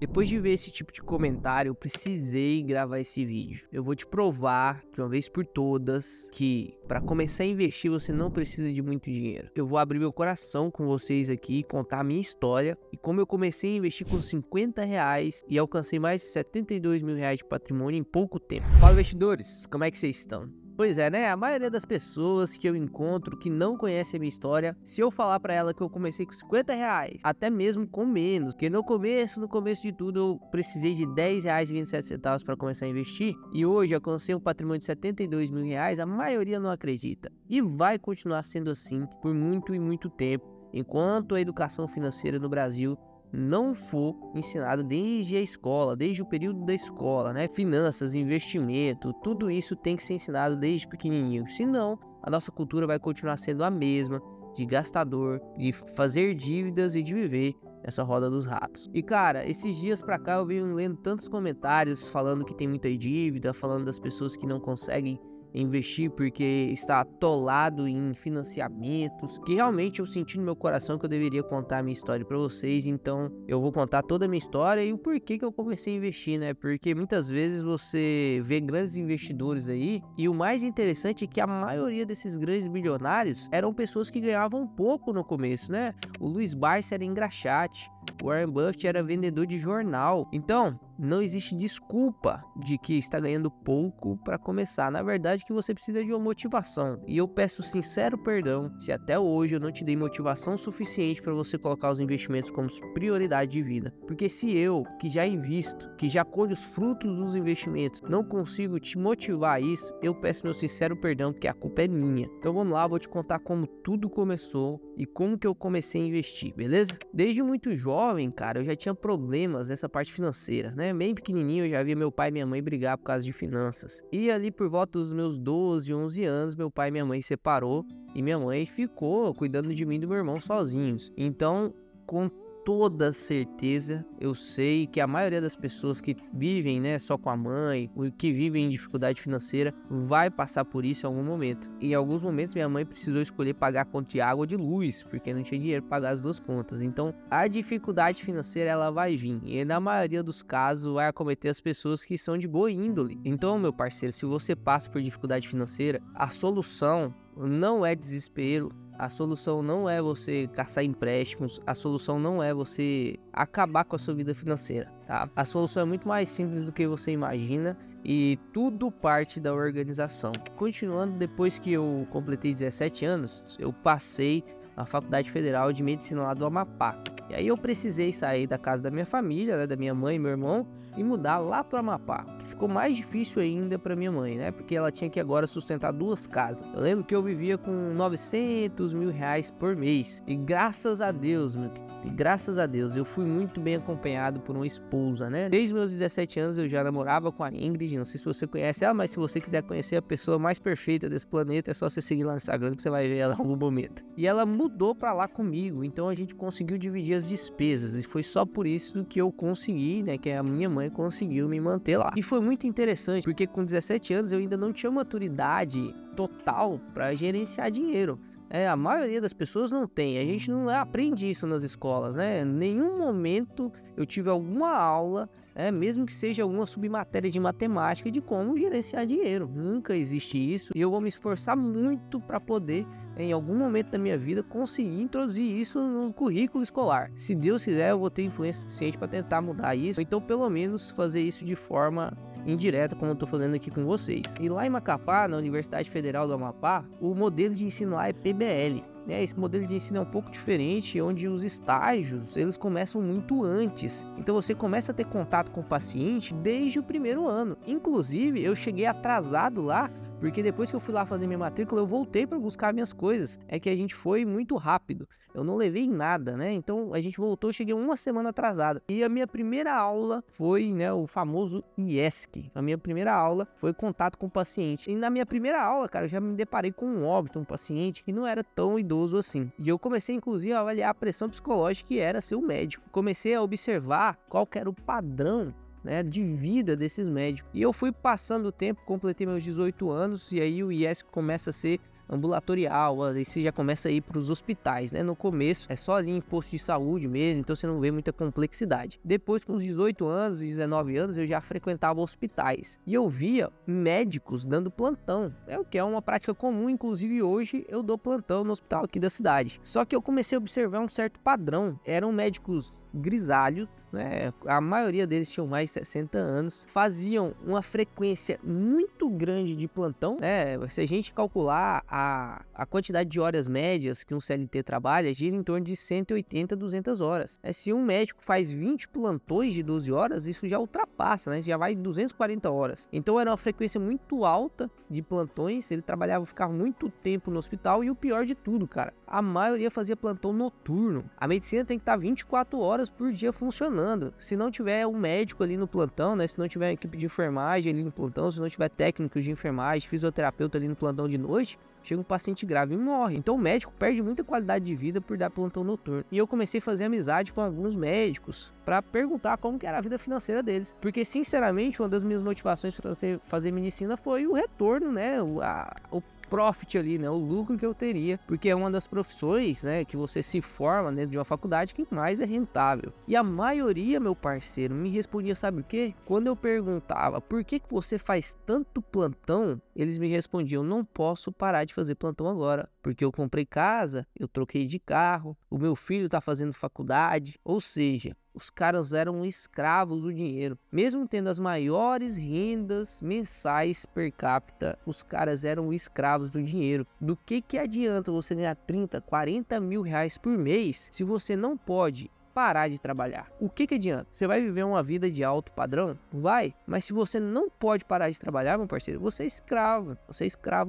Depois de ver esse tipo de comentário, eu precisei gravar esse vídeo. Eu vou te provar, de uma vez por todas, que para começar a investir você não precisa de muito dinheiro. Eu vou abrir meu coração com vocês aqui, contar a minha história e como eu comecei a investir com R$ 50 e alcancei mais de R$ 72 mil de patrimônio em pouco tempo. Fala, investidores, como é que vocês estão? Pois é, né? A maioria das pessoas que eu encontro que não conhece a minha história, se eu falar pra ela que eu comecei com R$ 50, até mesmo com menos, porque no começo de tudo, eu precisei de R$ 10,27 para começar a investir, e hoje eu alcancei um patrimônio de R$ 72 mil, a maioria não acredita. E vai continuar sendo assim por muito e muito tempo, enquanto a educação financeira no Brasil não for ensinado desde a escola, desde o período da escola, né? Finanças, investimento, tudo isso tem que ser ensinado desde pequenininho. Senão, a nossa cultura vai continuar sendo a mesma, de gastador, de fazer dívidas e de viver nessa roda dos ratos. E cara, esses dias pra cá eu venho lendo tantos comentários falando que tem muita dívida, falando das pessoas que não conseguem investir porque está atolado em financiamentos, que realmente eu senti no meu coração que eu deveria contar a minha história para vocês. Então eu vou contar toda a minha história e o porquê que eu comecei a investir, né? Porque muitas vezes você vê grandes investidores aí e o mais interessante é que a maioria desses grandes milionários eram pessoas que ganhavam pouco no começo, né? O Luiz Barsi era engraxate, o Warren Buffett era vendedor de jornal. Então não existe desculpa de que está ganhando pouco para começar. Na verdade, que você precisa de uma motivação. E eu peço sincero perdão se até hoje eu não te dei motivação suficiente para você colocar os investimentos como prioridade de vida. Porque se eu, que já invisto, que já colho os frutos dos investimentos, não consigo te motivar a isso, eu peço meu sincero perdão, porque a culpa é minha. Então vamos lá, vou te contar como tudo começou e como que eu comecei a investir, beleza? Desde muito jovem, cara, eu já tinha problemas nessa parte financeira, né? Bem pequenininho eu já via meu pai e minha mãe brigar por causa de finanças. E ali por volta dos meus 12, 11 anos, meu pai e minha mãe separou e minha mãe ficou cuidando de mim e do meu irmão sozinhos. Então, com toda certeza, eu sei que a maioria das pessoas que vivem, né, só com a mãe, ou que vivem em dificuldade financeira, vai passar por isso em algum momento. Em alguns momentos, minha mãe precisou escolher pagar a conta de água ou de luz, porque não tinha dinheiro para pagar as duas contas. Então, a dificuldade financeira, ela vai vir. E na maioria dos casos, vai acometer as pessoas que são de boa índole. Então, meu parceiro, se você passa por dificuldade financeira, a solução não é desespero. A solução não é você caçar empréstimos, a solução não é você acabar com a sua vida financeira, tá? A solução é muito mais simples do que você imagina e tudo parte da organização. Continuando, depois que eu completei 17 anos, eu passei na Faculdade Federal de Medicina lá do Amapá. E aí eu precisei sair da casa da minha família, né, da minha mãe e meu irmão, e mudar lá para o Amapá. Ficou mais difícil ainda para minha mãe, né? Porque ela tinha que agora sustentar duas casas. Eu lembro que eu vivia com R$ 900 mil por mês. E graças a Deus, graças a Deus, eu fui muito bem acompanhado por uma esposa, né? Desde meus 17 anos eu já namorava com a Ingrid. Não sei se você conhece ela, mas se você quiser conhecer a pessoa mais perfeita desse planeta, é só você seguir lá no Instagram que você vai ver ela em algum momento. E ela mudou para lá comigo, então a gente conseguiu dividir as despesas. E foi só por isso que eu consegui, né? Que a minha mãe conseguiu me manter lá. E foi muito interessante, porque com 17 anos eu ainda não tinha maturidade total para gerenciar dinheiro. A maioria das pessoas não tem, a gente não aprende isso nas escolas, né? Em nenhum momento eu tive alguma aula, mesmo que seja alguma submatéria de matemática, de como gerenciar dinheiro. Nunca existe isso e eu vou me esforçar muito para poder, em algum momento da minha vida, conseguir introduzir isso no currículo escolar. Se Deus quiser, eu vou ter influência suficiente para tentar mudar isso, ou então pelo menos fazer isso de forma indireta, como eu tô fazendo aqui com vocês. E lá em Macapá, na Universidade Federal do Amapá, o modelo de ensino lá é PBL. Esse modelo de ensino é um pouco diferente, onde os estágios, eles começam muito antes. Então você começa a ter contato com o paciente desde o primeiro ano. Inclusive, eu cheguei atrasado lá, porque depois que eu fui lá fazer minha matrícula, eu voltei para buscar minhas coisas. É que a gente foi muito rápido. Eu não levei nada, né? Então a gente voltou, cheguei uma semana atrasada. E a minha primeira aula foi, né, o famoso IESC. A minha primeira aula foi contato com o paciente. E na minha primeira aula, cara, eu já me deparei com um óbito, um paciente que não era tão idoso assim. E eu comecei, inclusive, a avaliar a pressão psicológica que era ser um médico. Comecei a observar qual que era o padrão, né, de vida desses médicos. E eu fui passando o tempo, completei meus 18 anos, e aí o IESC começa a ser ambulatorial, aí você já começa a ir para os hospitais, né? No começo é só ali em posto de saúde mesmo, então você não vê muita complexidade. Depois, com os 18 anos, 19 anos, eu já frequentava hospitais e eu via médicos dando plantão, o que é uma prática comum, inclusive hoje eu dou plantão no hospital aqui da cidade. Só que eu comecei a observar um certo padrão, eram médicos grisalhos, né? A maioria deles tinham mais de 60 anos, faziam uma frequência muito grande de plantão, né? Se a gente calcular a quantidade de horas médias que um CLT trabalha, gira em torno de 180 a 200 horas. Se um médico faz 20 plantões de 12 horas, isso já ultrapassa, né? Já vai 240 horas. Então era uma frequência muito alta de plantões, ele trabalhava, ficava muito tempo no hospital e o pior de tudo, cara, a maioria fazia plantão noturno. A medicina tem que estar 24 horas por dia funcionando. Se não tiver um médico ali no plantão, né? Se não tiver uma equipe de enfermagem ali no plantão, se não tiver técnicos de enfermagem, fisioterapeuta ali no plantão de noite, chega um paciente grave e morre. Então o médico perde muita qualidade de vida por dar plantão noturno. E eu comecei a fazer amizade com alguns médicos para perguntar como que era a vida financeira deles. Porque, sinceramente, uma das minhas motivações para fazer medicina foi o retorno, né? O profit ali, né, o lucro que eu teria, porque é uma das profissões, né, que você se forma dentro de uma faculdade que mais é rentável. E a maioria, meu parceiro, me respondia, sabe o quê? Quando eu perguntava, por que você faz tanto plantão? Eles me respondiam, não posso parar de fazer plantão agora, porque eu comprei casa, eu troquei de carro, o meu filho tá fazendo faculdade, ou seja, os caras eram escravos do dinheiro. Mesmo tendo as maiores rendas mensais per capita, os caras eram escravos do dinheiro. Do que adianta você ganhar 30, 40 mil reais por mês se você não pode parar de trabalhar? O que adianta? Você vai viver uma vida de alto padrão? Vai, mas se você não pode parar de trabalhar, meu parceiro, você é escravo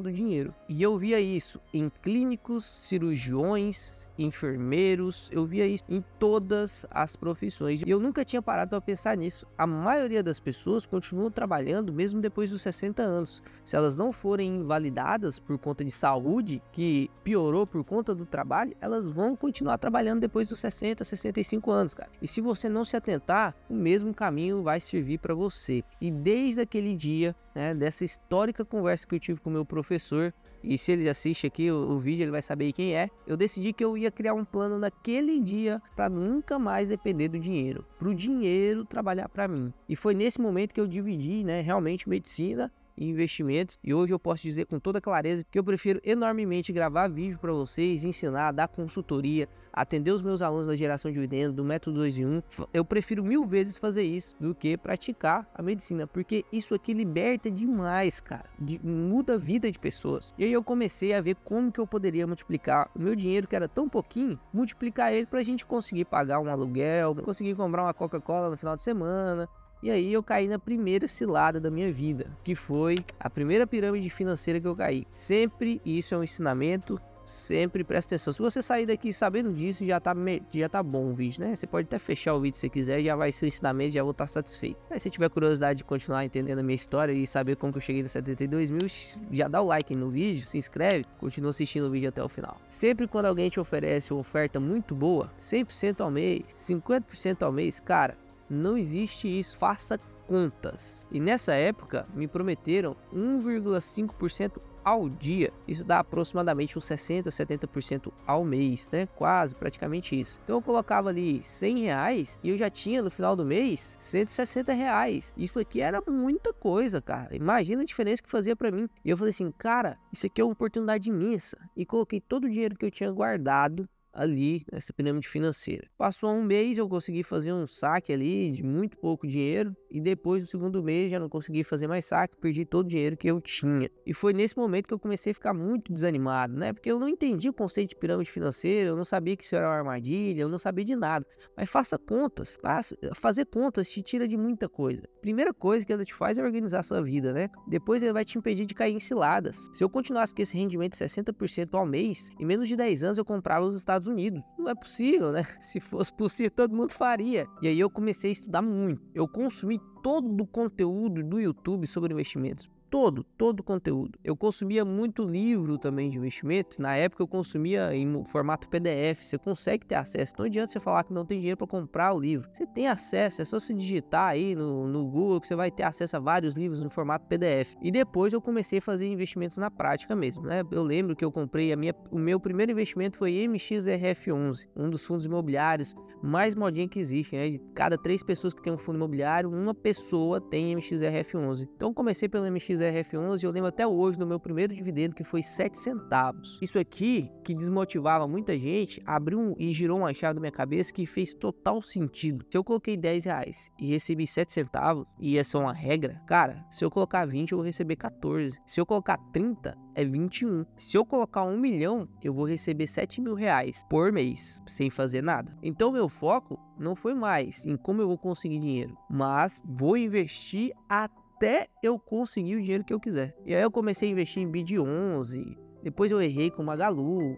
do dinheiro. E eu via isso em clínicos, cirurgiões, enfermeiros, eu via isso em todas as profissões. E eu nunca tinha parado para pensar nisso. A maioria das pessoas continuam trabalhando mesmo depois dos 60 anos. Se elas não forem invalidadas por conta de saúde, que piorou por conta do trabalho, elas vão continuar trabalhando depois dos 60, 65 anos, cara. E se você não se atentar, o mesmo caminho vai servir para você. E desde aquele dia, né, dessa histórica conversa que eu tive com o meu professor, e se ele assiste aqui o vídeo, ele vai saber quem é, eu decidi que eu ia criar um plano naquele dia para nunca mais depender do dinheiro, para o dinheiro trabalhar para mim. E foi nesse momento que eu dividi, né, realmente medicina e investimentos, e hoje eu posso dizer com toda clareza que eu prefiro enormemente gravar vídeo para vocês, ensinar, dar consultoria, atender os meus alunos da geração de dividendo, do método 2 em 1. Eu prefiro 1000 vezes fazer isso do que praticar a medicina, porque isso aqui liberta demais, cara, muda a vida de pessoas. E aí eu comecei a ver como que eu poderia multiplicar o meu dinheiro, que era tão pouquinho, multiplicar ele pra gente conseguir pagar um aluguel, conseguir comprar uma Coca-Cola no final de semana. E aí eu caí na primeira cilada da minha vida, que foi a primeira pirâmide financeira que eu caí. Sempre isso é um ensinamento, sempre presta atenção. Se você sair daqui sabendo disso, já tá bom o vídeo, né? Você pode até fechar o vídeo se você quiser, já vai ser o ensinamento, já vou estar satisfeito. Mas se tiver curiosidade de continuar entendendo a minha história e saber como que eu cheguei nos 72 mil, já dá o like no vídeo, se inscreve, continua assistindo o vídeo até o final. Sempre quando alguém te oferece uma oferta muito boa, 100% ao mês, 50% ao mês, cara, não existe isso, faça contas. E nessa época me prometeram 1,5% ao dia. Isso dá aproximadamente uns 60, 70% ao mês, né? Quase, praticamente isso. Então eu colocava ali 100 reais e eu já tinha no final do mês 160 reais. Isso aqui era muita coisa, cara. Imagina a diferença que fazia pra mim. E eu falei assim, cara, isso aqui é uma oportunidade imensa. E coloquei todo o dinheiro que eu tinha guardado ali nessa pirâmide financeira. Passou um mês, eu consegui fazer um saque ali de muito pouco dinheiro, e depois do segundo mês já não consegui fazer mais saque, perdi todo o dinheiro que eu tinha. E foi nesse momento que eu comecei a ficar muito desanimado, né? Porque eu não entendi o conceito de pirâmide financeira, eu não sabia que isso era uma armadilha, eu não sabia de nada. Mas faça contas, tá? Fazer contas te tira de muita coisa. Primeira coisa que ela te faz é organizar a sua vida, né? Depois ele vai te impedir de cair em ciladas. Se eu continuasse com esse rendimento de 60% ao mês, em menos de 10 anos eu comprava os Estados Unidos. Não é possível, né? Se fosse possível, todo mundo faria. E aí eu comecei a estudar muito. Eu consumi todo o conteúdo do YouTube sobre investimentos. todo o conteúdo. Eu consumia muito livro também de investimento. Na época eu consumia em formato PDF. Você consegue ter acesso. Não adianta você falar que não tem dinheiro para comprar o livro. Você tem acesso, é só se digitar aí no Google que você vai ter acesso a vários livros no formato PDF. E depois eu comecei a fazer investimentos na prática mesmo, né? Eu lembro que eu comprei o meu primeiro investimento foi MXRF11, um dos fundos imobiliários mais modinha que existe, né? De cada 3 pessoas que tem um fundo imobiliário, uma pessoa tem MXRF11. Então comecei pelo MXRF11 e eu lembro até hoje do meu primeiro dividendo que foi 7 centavos. Isso aqui, que desmotivava muita gente, abriu e girou uma chave na minha cabeça que fez total sentido. Se eu coloquei 10 reais e recebi 7 centavos, e essa é uma regra, cara, se eu colocar 20 eu vou receber 14. Se eu colocar 30, é 21. Se eu colocar 1 milhão, eu vou receber 7 mil reais por mês, sem fazer nada. Então meu foco não foi mais em como eu vou conseguir dinheiro, mas vou investir até eu conseguir o dinheiro que eu quiser. E aí eu comecei a investir em BID11, depois eu errei com Magalu,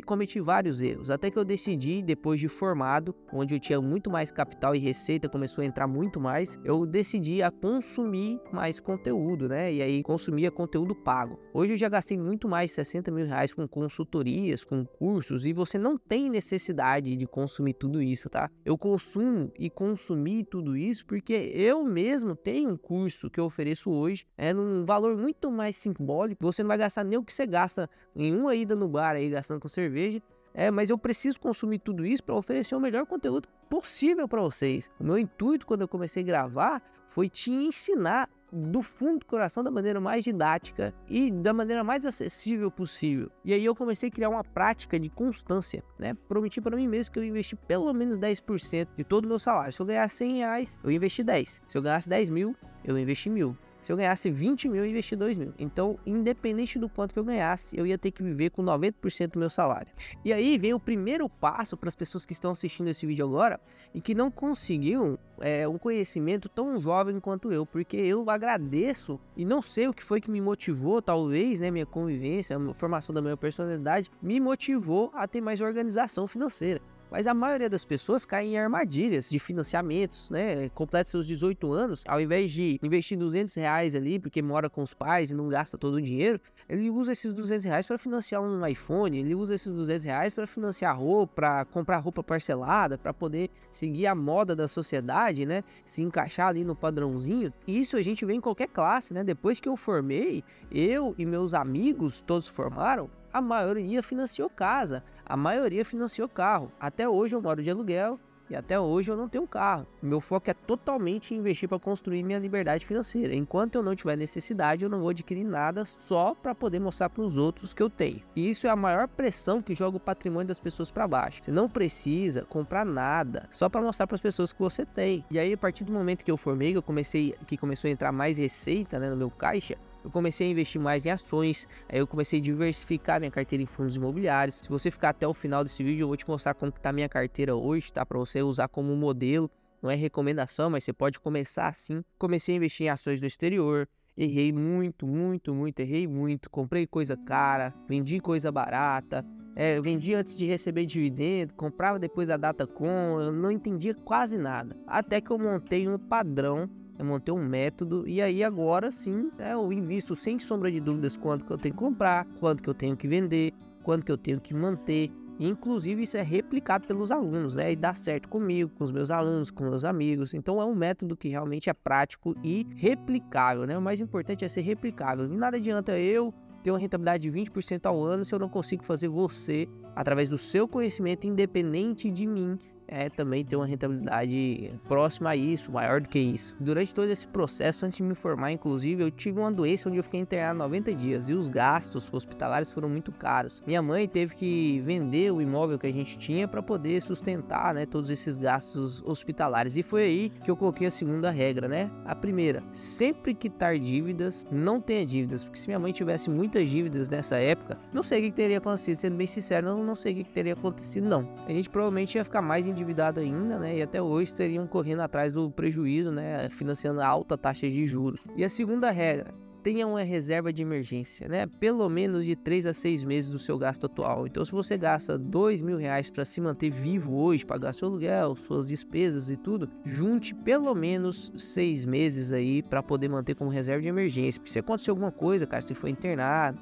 cometi vários erros, até que eu decidi, depois de formado, onde eu tinha muito mais capital e receita começou a entrar muito mais, eu decidi a consumir mais conteúdo, né? E aí consumia conteúdo pago. Hoje eu já gastei muito mais de 60 mil reais com consultorias, com cursos, e você não tem necessidade de consumir tudo isso, tá? Eu consumo e consumi tudo isso porque eu mesmo tenho um curso que eu ofereço hoje, num valor muito mais simbólico, você não vai gastar nem o que você gasta em uma ida no bar aí gastando com cerveja, mas eu preciso consumir tudo isso para oferecer o melhor conteúdo possível para vocês. O meu intuito quando eu comecei a gravar foi te ensinar do fundo do coração da maneira mais didática e da maneira mais acessível possível. E aí eu comecei a criar uma prática de constância, né? Prometi para mim mesmo que eu ia investir pelo menos 10% de todo o meu salário. Se eu ganhasse 100 reais, eu investi 10. Se eu ganhasse 10 mil, eu investi 1.000. Se eu ganhasse 20 mil, eu investi 2 mil. Então, independente do quanto que eu ganhasse, eu ia ter que viver com 90% do meu salário. E aí vem o primeiro passo para as pessoas que estão assistindo esse vídeo agora e que não conseguiram um conhecimento tão jovem quanto eu, porque eu agradeço e não sei o que foi que me motivou, talvez, né, minha convivência, a formação da minha personalidade, me motivou a ter mais organização financeira. Mas a maioria das pessoas caem em armadilhas de financiamentos, né? Completa seus 18 anos, ao invés de investir 200 reais ali, porque mora com os pais e não gasta todo o dinheiro, ele usa esses 200 reais para financiar um iPhone, ele usa esses 200 reais para financiar roupa, para comprar roupa parcelada, para poder seguir a moda da sociedade, né? Se encaixar ali no padrãozinho. E isso a gente vê em qualquer classe, né? Depois que eu formei, eu e meus amigos todos formaram, a maioria financiou casa, a maioria financiou carro. Até hoje eu moro de aluguel e até hoje eu não tenho carro. Meu foco é totalmente investir para construir minha liberdade financeira. Enquanto eu não tiver necessidade, eu não vou adquirir nada só para poder mostrar para os outros que eu tenho. E isso é a maior pressão que joga o patrimônio das pessoas para baixo. Você não precisa comprar nada só para mostrar para as pessoas que você tem. E aí, a partir do momento que eu formei, que começou a entrar mais receita, né, no meu caixa, eu comecei a investir mais em ações, aí eu comecei a diversificar minha carteira em fundos imobiliários. Se você ficar até o final desse vídeo, eu vou te mostrar como que tá a minha carteira hoje, tá? Para você usar como modelo, não é recomendação, mas você pode começar assim. Comecei a investir em ações do exterior, errei muito, errei muito, comprei coisa cara, vendi coisa barata, vendi antes de receber dividendo, comprava depois da data com, eu não entendia quase nada. Até que eu montei um padrão, eu montei um método e aí agora sim, eu invisto sem sombra de dúvidas quanto que eu tenho que comprar, quanto que eu tenho que vender, quanto que eu tenho que manter. E, inclusive isso é replicado pelos alunos, né? E dá certo comigo, com os meus alunos, com meus amigos. Então é um método que realmente é prático e replicável, né? O mais importante é ser replicável. E nada adianta eu ter uma rentabilidade de 20% ao ano se eu não consigo fazer você, através do seu conhecimento, independente de mim, também ter uma rentabilidade próxima a isso, maior do que isso. Durante todo esse processo, antes de me formar, inclusive, eu tive uma doença onde eu fiquei internado 90 dias e os gastos hospitalares foram muito caros. Minha mãe teve que vender o imóvel que a gente tinha para poder sustentar, né, todos esses gastos hospitalares. E foi aí que eu coloquei a segunda regra, né? A primeira, sempre quitar dívidas, não tenha dívidas, porque se minha mãe tivesse muitas dívidas nessa época, não sei o que teria acontecido, sendo bem sincero, não sei o que teria acontecido, não. A gente provavelmente ia ficar mais endividado ainda, né? E até hoje estariam correndo atrás do prejuízo, né? Financiando alta taxa de juros. E a segunda regra, tenha uma reserva de emergência, né? Pelo menos de 3 a 6 meses do seu gasto atual. Então, se você gasta R$ 2.000 para se manter vivo hoje, pagar seu aluguel, suas despesas e tudo, junte pelo menos 6 meses aí para poder manter como reserva de emergência. Porque se acontecer alguma coisa, cara, se for internado,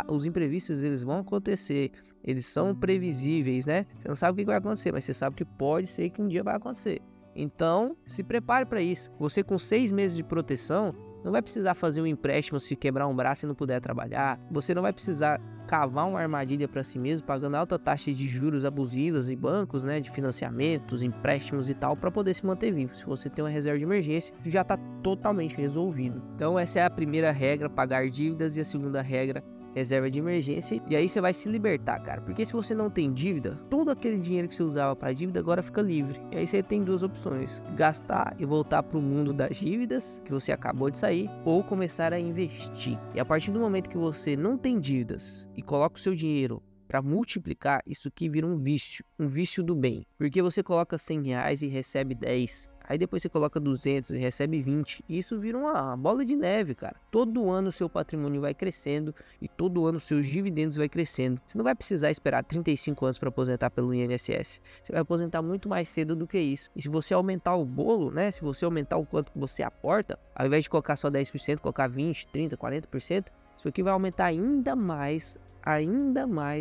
os imprevistos eles vão acontecer. Eles são previsíveis, né? Você não sabe o que vai acontecer, mas você sabe que pode ser que um dia vai acontecer. Então, se prepare para isso. Você com 6 meses de proteção, não vai precisar fazer um empréstimo se quebrar um braço e não puder trabalhar. Você não vai precisar cavar uma armadilha para si mesmo, pagando alta taxa de juros abusivas em bancos, né, de financiamentos, empréstimos e tal, para poder se manter vivo. Se você tem uma reserva de emergência, já está totalmente resolvido. Então, essa é a primeira regra, pagar dívidas, e a segunda regra, reserva de emergência. E aí você vai se libertar, cara, porque se você não tem dívida, todo aquele dinheiro que você usava para dívida agora fica livre. E aí você tem duas opções: gastar e voltar para o mundo das dívidas que você acabou de sair, ou começar a investir. E a partir do momento que você não tem dívidas e coloca o seu dinheiro para multiplicar, isso aqui vira um vício do bem, porque você coloca R$ 100 e recebe 10. Aí depois você coloca 200 e recebe 20. E isso vira uma bola de neve, cara. Todo ano o seu patrimônio vai crescendo e todo ano os seus dividendos vai crescendo. Você não vai precisar esperar 35 anos para aposentar pelo INSS. Você vai aposentar muito mais cedo do que isso. E se você aumentar o bolo, né? Se você aumentar o quanto que você aporta, ao invés de colocar só 10%, colocar 20, 30, 40%, isso aqui vai aumentar ainda mais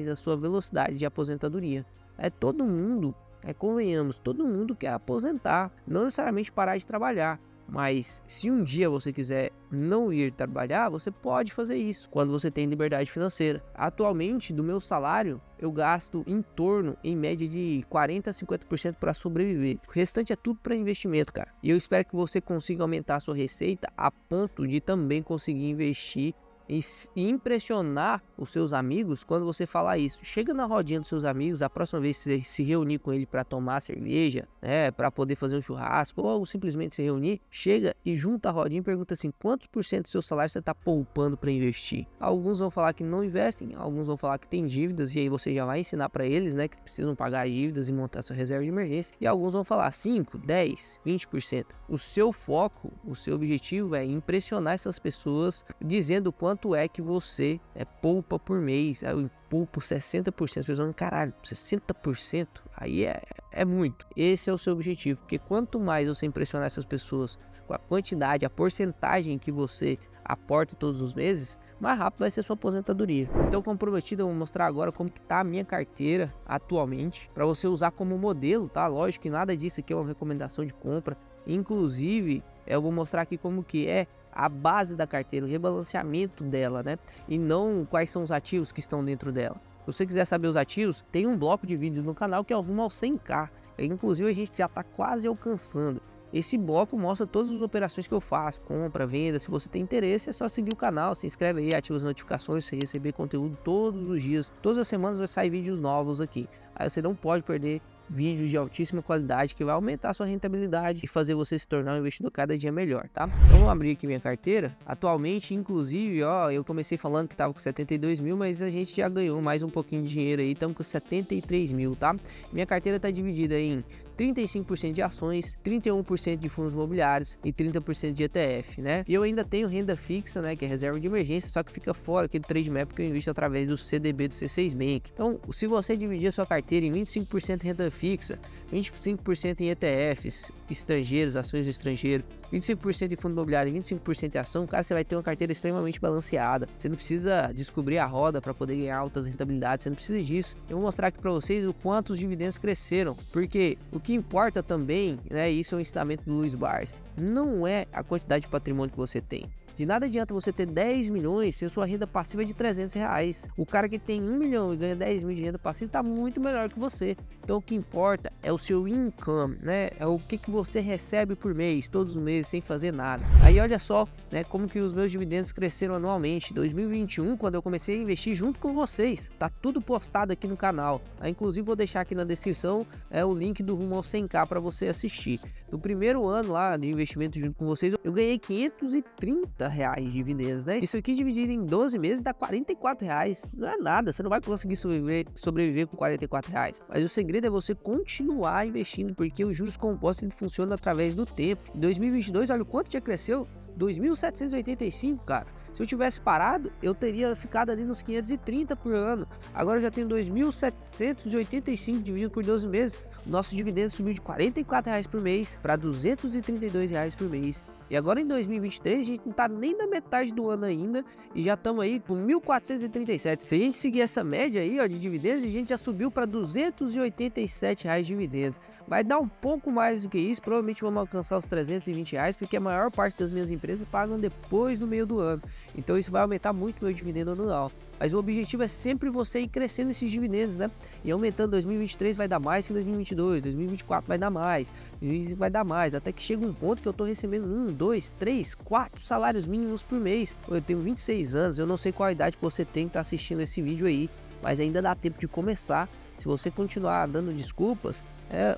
a sua velocidade de aposentadoria. Convenhamos, todo mundo quer aposentar, não necessariamente parar de trabalhar, mas se um dia você quiser não ir trabalhar, você pode fazer isso quando você tem liberdade financeira. Atualmente, do meu salário, eu gasto em média de 40 a 50% para sobreviver. O restante é tudo para investimento, cara. E eu espero que você consiga aumentar a sua receita a ponto de também conseguir investir e impressionar os seus amigos quando você falar isso. Chega na rodinha dos seus amigos, a próxima vez que você se reunir com ele para tomar cerveja, né, para poder fazer um churrasco ou simplesmente se reunir, chega e junta a rodinha e pergunta assim: quantos por cento do seu salário você está poupando para investir? Alguns vão falar que não investem, alguns vão falar que tem dívidas, e aí você já vai ensinar para eles, né, que precisam pagar dívidas e montar sua reserva de emergência, e alguns vão falar 5, 10, 20%. O seu foco, o seu objetivo é impressionar essas pessoas dizendo quanto é que você poupa por mês. Eu poupo 60%, as pessoas vão, caralho, 60%? Aí é muito. Esse é o seu objetivo, porque quanto mais você impressionar essas pessoas com a quantidade, a porcentagem que você aporta todos os meses, mais rápido vai ser a sua aposentadoria. Então, como prometido, eu vou mostrar agora como que tá a minha carteira atualmente, para você usar como modelo, tá? Lógico que nada disso aqui é uma recomendação de compra. Inclusive, eu vou mostrar aqui como que é a base da carteira, o rebalanceamento dela, né? E não quais são os ativos que estão dentro dela. Se você quiser saber os ativos, tem um bloco de vídeos no canal que é o rumo ao 100k. Inclusive, a gente já está quase alcançando. Esse bloco mostra todas as operações que eu faço, compra, venda. Se você tem interesse, é só seguir o canal, se inscreve aí, ativa as notificações, você receber conteúdo todos os dias. Todas as semanas vai sair vídeos novos aqui. Aí você não pode perder vídeos de altíssima qualidade que vai aumentar a sua rentabilidade e fazer você se tornar um investidor cada dia melhor, tá? Então vou abrir aqui minha carteira. Atualmente, inclusive, eu comecei falando que tava com 72 mil, mas a gente já ganhou mais um pouquinho de dinheiro aí, estamos com 73 mil, tá? Minha carteira tá dividida em 35% de ações, 31% de fundos imobiliários e 30% de ETF, né? E eu ainda tenho renda fixa, né, que é reserva de emergência, só que fica fora aqui do Trade Map, que eu invisto através do CDB do C6 Bank. Então, se você dividir a sua carteira em 25% renda fixa, 25% em ETFs estrangeiros, ações do estrangeiro, 25% em fundo imobiliário e 25% em ação, cara, você vai ter uma carteira extremamente balanceada. Você não precisa descobrir a roda para poder ganhar altas rentabilidades, você não precisa disso. Eu vou mostrar aqui para vocês o quanto os dividendos cresceram, porque o que importa também, né, isso é um ensinamento do Luiz Barsi, não é a quantidade de patrimônio que você tem. De nada adianta você ter 10 milhões se a sua renda passiva é de 300 reais. O cara que tem 1 milhão e ganha 10 mil de renda passiva está muito melhor que você. Então o que importa é o seu income, né? É o que você recebe por mês, todos os meses, sem fazer nada. Aí olha só, né, como que os meus dividendos cresceram anualmente. 2021, quando eu comecei a investir junto com vocês, tá tudo postado aqui no canal. Aí, inclusive vou deixar aqui na descrição o link do rumo ao 100k para você assistir. No primeiro ano lá de investimento junto com vocês, eu ganhei 530 reais de dividendos, né? Isso aqui dividido em 12 meses dá 44 reais. Não é nada, você não vai conseguir sobreviver com 44 reais. Mas o segredo é você continuar investindo, porque os juros compostos funcionam através do tempo. Em 2022, olha o quanto já cresceu. 2.785, cara. Se eu tivesse parado, eu teria ficado ali nos 530 por ano. Agora eu já tenho 2.785 dividido por 12 meses. O nosso dividendo subiu de R$ 44 por mês para R$ 232 por mês. E agora em 2023 a gente não tá nem na metade do ano ainda e já estamos aí com 1.437. Se a gente seguir essa média aí, ó, de dividendos, a gente já subiu para R$ 287 de dividendos. Vai dar um pouco mais do que isso, provavelmente vamos alcançar os R$ 320, porque a maior parte das minhas empresas pagam depois do meio do ano. Então isso vai aumentar muito o meu dividendo anual. Mas o objetivo é sempre você ir crescendo esses dividendos, né? E aumentando. 2023 vai dar mais que 2022, 2024 vai dar mais, 2025 vai dar mais, até que chega um ponto que eu tô recebendo 1, 2, 3, 4 salários mínimos por mês. Eu tenho 26 anos, eu não sei qual a idade que você tem que tá assistindo esse vídeo aí, mas ainda dá tempo de começar. Se você continuar dando desculpas,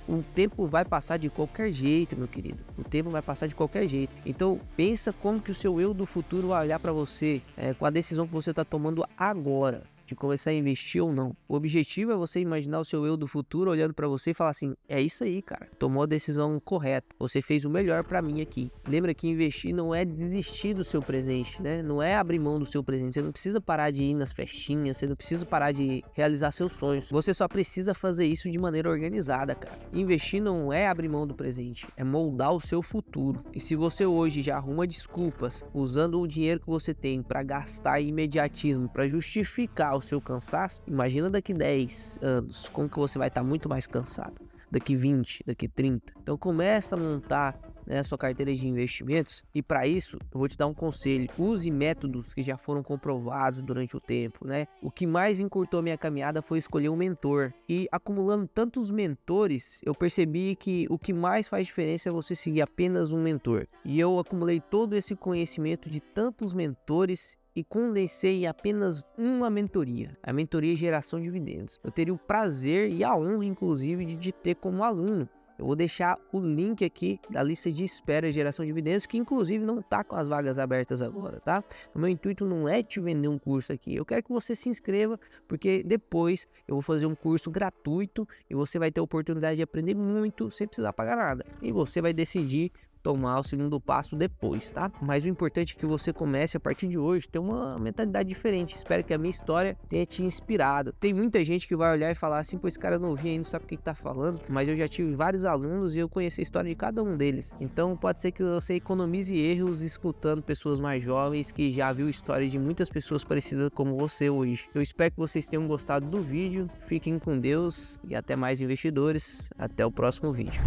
o tempo vai passar de qualquer jeito, meu querido. O tempo vai passar de qualquer jeito. Então, pensa como que o seu eu do futuro vai olhar para você com a decisão que você está tomando agora, de começar a investir ou não. O objetivo é você imaginar o seu eu do futuro olhando para você e falar assim: é isso aí, cara, tomou a decisão correta, você fez o melhor para mim aqui. Lembra que investir não é desistir do seu presente, né? Não é abrir mão do seu presente. Você não precisa parar de ir nas festinhas, você não precisa parar de realizar seus sonhos. Você só precisa fazer isso de maneira organizada, cara. Investir não é abrir mão do presente, é moldar o seu futuro. E se você hoje já arruma desculpas usando o dinheiro que você tem para gastar em imediatismo, para justificar o seu cansaço, imagina daqui 10 anos, como que você vai estar muito mais cansado, daqui 20, daqui 30. Então começa a montar, né, a sua carteira de investimentos, e para isso eu vou te dar um conselho: use métodos que já foram comprovados durante o tempo, né? O que mais encurtou minha caminhada foi escolher um mentor, e acumulando tantos mentores, eu percebi que o que mais faz diferença é você seguir apenas um mentor. E eu acumulei todo esse conhecimento de tantos mentores e condensei em apenas uma mentoria, a mentoria Geração de Dividendos. Eu teria o prazer e a honra, inclusive, de te ter como aluno. Eu vou deixar o link aqui da lista de espera Geração de Dividendos, que inclusive não está com as vagas abertas agora, tá? O meu intuito não é te vender um curso aqui, eu quero que você se inscreva, porque depois eu vou fazer um curso gratuito e você vai ter a oportunidade de aprender muito sem precisar pagar nada. E você vai decidir tomar o segundo passo depois, tá? Mas o importante é que você comece a partir de hoje ter uma mentalidade diferente. Espero que a minha história tenha te inspirado. Tem muita gente que vai olhar e falar assim: pô, esse cara novinho aí não sabe o que tá falando, mas eu já tive vários alunos e eu conheci a história de cada um deles. Então pode ser que você economize erros escutando pessoas mais jovens que já viu história de muitas pessoas parecidas como você hoje. Eu espero que vocês tenham gostado do vídeo. Fiquem com Deus e até mais, investidores. Até o próximo vídeo.